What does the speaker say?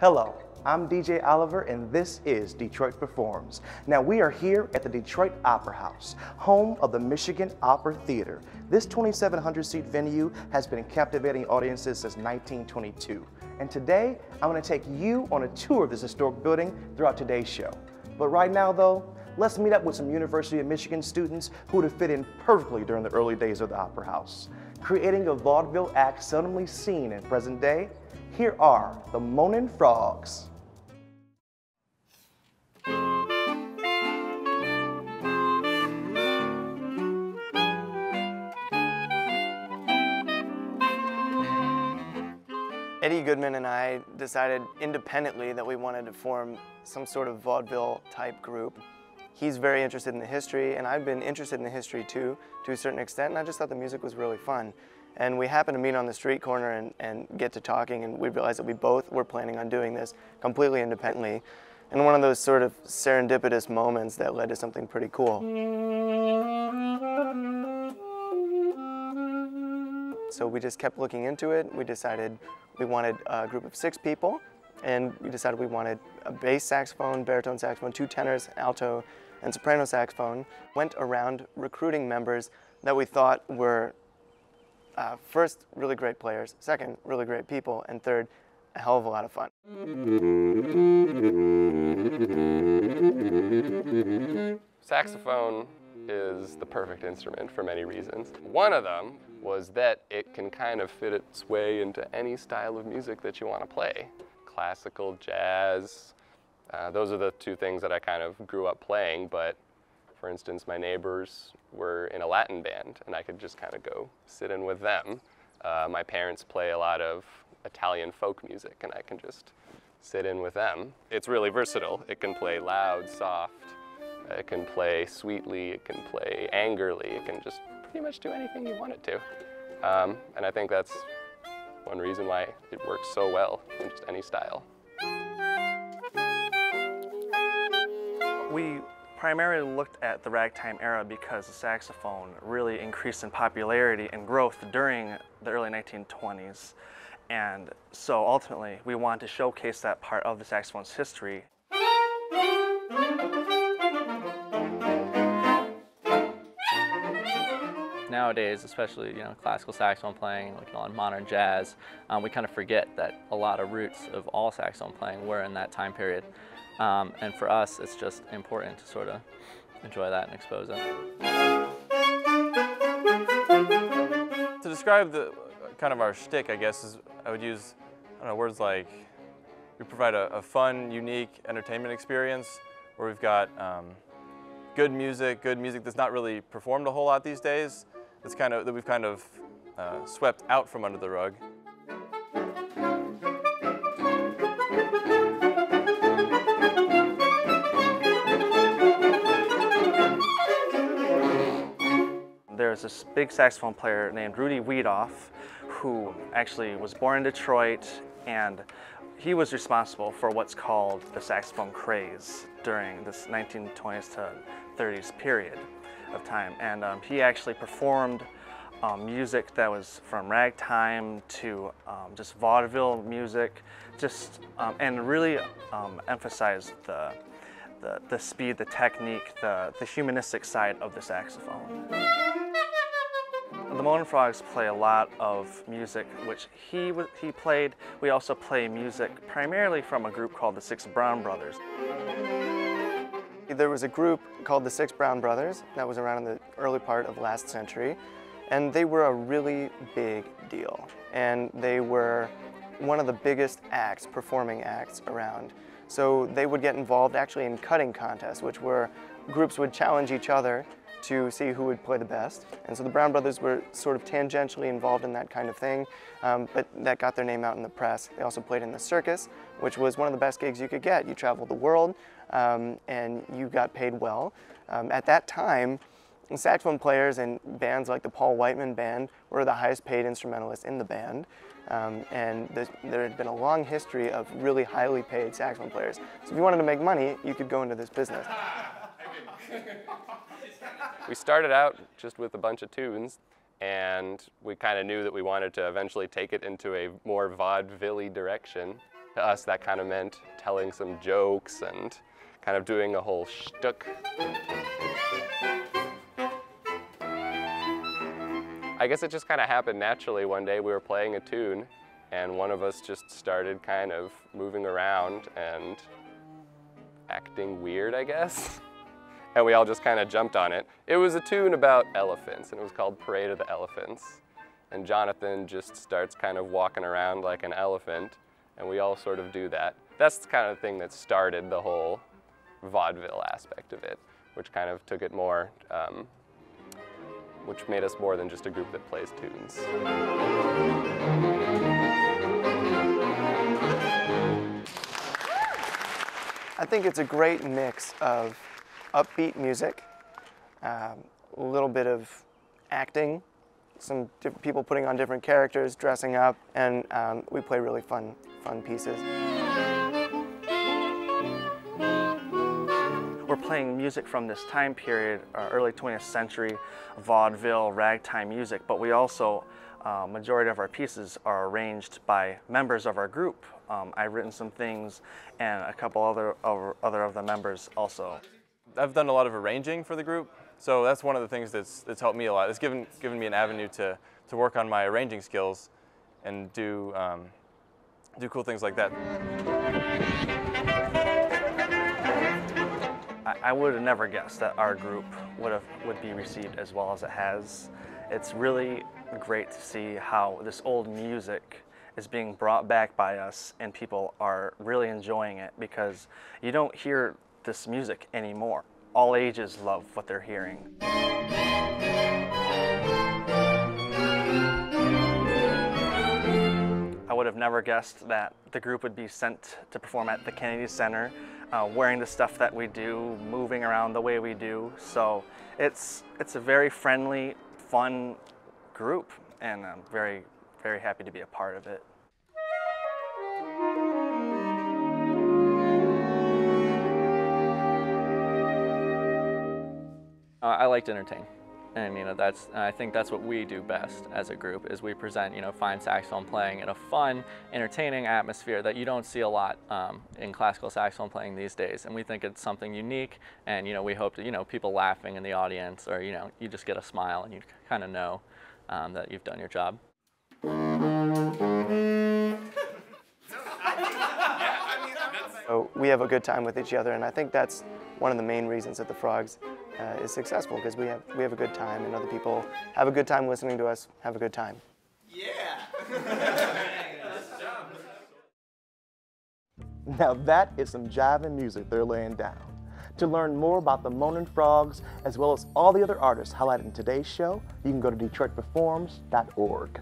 Hello, I'm DJ Oliver and this is Detroit Performs. Now we are here at the Detroit Opera House, home of the Michigan Opera Theater. This 2,700-seat venue has been captivating audiences since 1922. And today, I'm going to take you on a tour of this historic building throughout today's show. But right now though, let's meet up with some University of Michigan students who would have fit in perfectly during the early days of the Opera House. Creating a vaudeville act seldomly seen in present day, here are the Moanin Frogs. Eddie Goodman and I decided independently that we wanted to form some sort of vaudeville type group. He's very interested in the history, and I've been interested in the history too, to a certain extent, and I just thought the music was really fun. And we happened to meet on the street corner and get to talking, and we realized that we both were planning on doing this completely independently. And one of those sort of serendipitous moments that led to something pretty cool. So we just kept looking into it. We decided we wanted a group of 6 people, and we decided we wanted a bass saxophone, baritone saxophone, 2 tenors, alto, and soprano saxophone. Went around recruiting members that we thought were first, really great players, second, really great people, and third, a hell of a lot of fun. Saxophone is the perfect instrument for many reasons. One of them was that it can kind of fit its way into any style of music that you want to play. Classical, jazz, those are the 2 things that I kind of grew up playing, but for instance, my neighbors were in a Latin band, and I could just kind of go sit in with them. My parents play a lot of Italian folk music, and I can just sit in with them. It's really versatile. It can play loud, soft, it can play sweetly, it can play angrily, it can just pretty much do anything you want it to. And I think that's one reason why it works so well in just any style. We primarily looked at the ragtime era because the saxophone really increased in popularity and growth during the early 1920s. And so ultimately, we wanted to showcase that part of the saxophone's history. Nowadays, especially classical saxophone playing, on modern jazz, we kind of forget that a lot of roots of all saxophone playing were in that time period. And for us, it's just important to sort of enjoy that and expose it. To describe the kind of our shtick, I guess, is I would use words like we provide a fun, unique entertainment experience where we've got good music that's not really performed a whole lot these days. That we've kind of swept out from under the rug. There's this big saxophone player named Rudy Wiedoff, who actually was born in Detroit, and he was responsible for what's called the saxophone craze during this 1920s to 30s period of time. And he actually performed music that was from ragtime to just vaudeville music, and really emphasized the speed, the technique, the humanistic side of the saxophone. The Moanin Frogs play a lot of music which he played. We also play music primarily from a group called the 6 Brown Brothers. There was a group called the 6 Brown Brothers that was around in the early part of last century, and they were a really big deal. And they were one of the biggest acts, performing acts around. So they would get involved actually in cutting contests, which were groups would challenge each other to see who would play the best. And so the Brown Brothers were sort of tangentially involved in that kind of thing, but that got their name out in the press. They also played in the circus, which was one of the best gigs you could get. You traveled the world, and you got paid well. At that time, saxophone players in bands like the Paul Whiteman Band were the highest paid instrumentalists in the band. And there had been a long history of really highly paid saxophone players. So if you wanted to make money, you could go into this business. We started out just with a bunch of tunes, and we kind of knew that we wanted to eventually take it into a more vaudeville-y direction. To us, that kind of meant telling some jokes and kind of doing a whole shtick. I guess it just kind of happened naturally. One day we were playing a tune and one of us just started kind of moving around and acting weird, I guess. And we all just kind of jumped on it. It was a tune about elephants and it was called Parade of the Elephants. And Jonathan just starts kind of walking around like an elephant and we all sort of do that. That's the kind of thing that started the whole vaudeville aspect of it, which kind of took it more, which made us more than just a group that plays tunes. I think it's a great mix of upbeat music, a little bit of acting, some people putting on different characters, dressing up, and we play really fun pieces. We're playing music from this time period, early 20th century vaudeville, ragtime music, but we also, majority of our pieces are arranged by members of our group. I've written some things and a couple other of the members also. I've done a lot of arranging for the group, so that's one of the things that's helped me a lot. It's given me an avenue to work on my arranging skills and do cool things like that. I would have never guessed that our group would be received as well as it has. It's really great to see how this old music is being brought back by us and people are really enjoying it because you don't hear this music anymore. All ages love what they're hearing. I would have never guessed that the group would be sent to perform at the Kennedy Center, wearing the stuff that we do, moving around the way we do. So it's a very friendly, fun group, and I'm very, very happy to be a part of it. I like to entertain. And I think that's what we do best as a group, is we present fine saxophone playing in a fun, entertaining atmosphere that you don't see a lot in classical saxophone playing these days. And we think it's something unique, and we hope that people laughing in the audience, or you just get a smile and you kind of know that you've done your job. So we have a good time with each other, and I think that's one of the main reasons that the Frogs is successful, because we have a good time, and other people have a good time listening to us have a good time. Yeah! Now that is some jiving music they're laying down. To learn more about the Moanin Frogs, as well as all the other artists highlighted in today's show, you can go to DetroitPerforms.org.